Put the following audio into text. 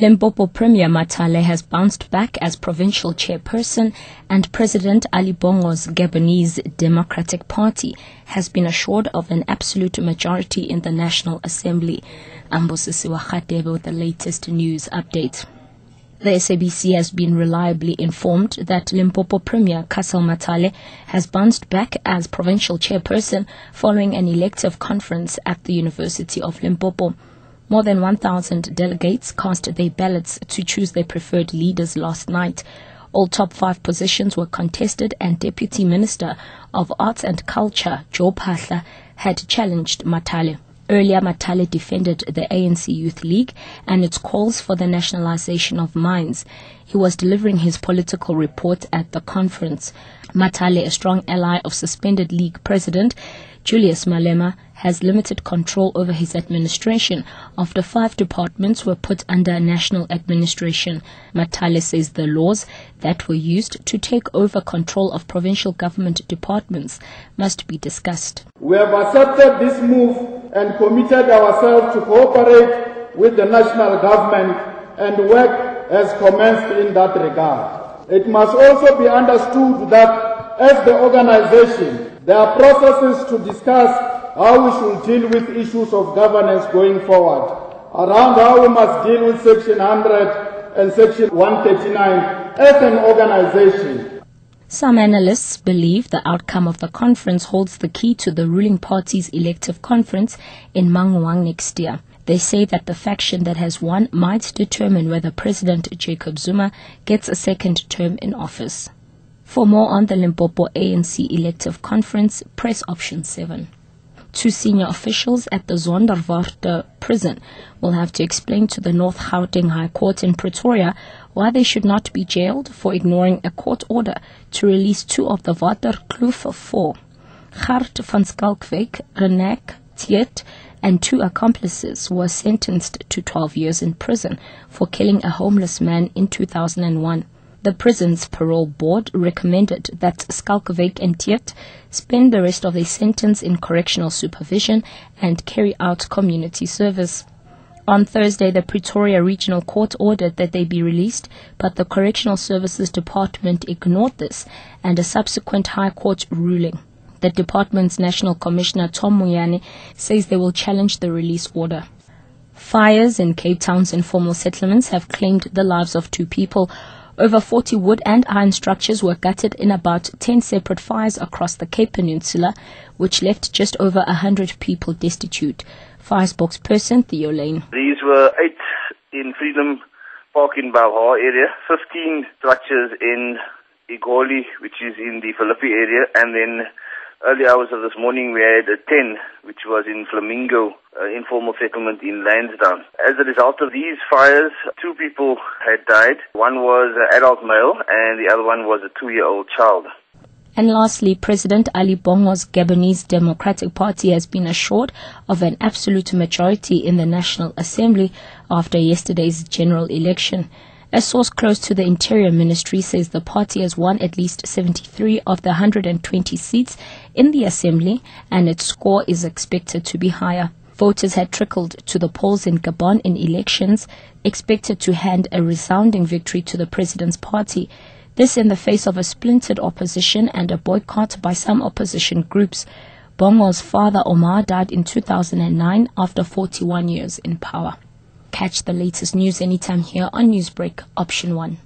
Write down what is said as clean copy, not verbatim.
Limpopo Premier Matale has bounced back as provincial chairperson, and President Ali Bongo's Gabonese Democratic Party has been assured of an absolute majority in the National Assembly. Ambosisi Wakhatebe with the latest news update. The SABC has been reliably informed that Limpopo Premier Kasal Matale has bounced back as provincial chairperson following an elective conference at the University of Limpopo. More than 1,000 delegates cast their ballots to choose their preferred leaders last night. All top 5 positions were contested, and Deputy Minister of Arts and Culture, Joe Phahla, had challenged Matale. Earlier, Matale defended the ANC Youth League and its calls for the nationalization of mines. He was delivering his political report at the conference. Matale, a strong ally of suspended League President Julius Malema, has limited control over his administration after 5 departments were put under national administration. Matale says the laws that were used to take over control of provincial government departments must be discussed. We have accepted this move and committed ourselves to cooperate with the national government, and work has commenced in that regard. It must also be understood that as the organization, there are processes to discuss how we should deal with issues of governance going forward, around how we must deal with Section 100 and Section 139 as an organization. Some analysts believe the outcome of the conference holds the key to the ruling party's elective conference in Manguang next year. They say that the faction that has won might determine whether President Jacob Zuma gets a second term in office. For more on the Limpopo ANC elective conference, press option 7. 2 senior officials at the Zonderwater prison will have to explain to the North Gauteng High Court in Pretoria why they should not be jailed for ignoring a court order to release 2 of the Waterkloof 4. Gert van Schalkwyk, Renek Tiet, and 2 accomplices were sentenced to 12 years in prison for killing a homeless man in 2001. The prison's parole board recommended that Schalkwyk and Tiet spend the rest of their sentence in correctional supervision and carry out community service. On Thursday, the Pretoria Regional Court ordered that they be released, but the Correctional Services Department ignored this and a subsequent High Court ruling. The department's National Commissioner Tom Moyane says they will challenge the release order. Fires in Cape Town's informal settlements have claimed the lives of 2 people. Over 40 wood and iron structures were gutted in about 10 separate fires across the Cape Peninsula, which left just over 100 people destitute. Fire spokesperson Theo Lane. These were 8 in Freedom Park in Balha area, 15 structures in Igoli, which is in the Philippi area, and then early hours of this morning we had 10, which was in Flamingo, informal settlement in Lansdowne. As a result of these fires, 2 people had died. One was an adult male and the other one was a 2-year-old child. And lastly, President Ali Bongo's Gabonese Democratic Party has been assured of an absolute majority in the National Assembly after yesterday's general election. A source close to the Interior Ministry says the party has won at least 73 of the 120 seats in the Assembly, and its score is expected to be higher. Voters had trickled to the polls in Gabon in elections, expected to hand a resounding victory to the president's party. This in the face of a splintered opposition and a boycott by some opposition groups. Bongo's father Omar died in 2009 after 41 years in power. Catch the latest news anytime here on NewsBreak Option 1.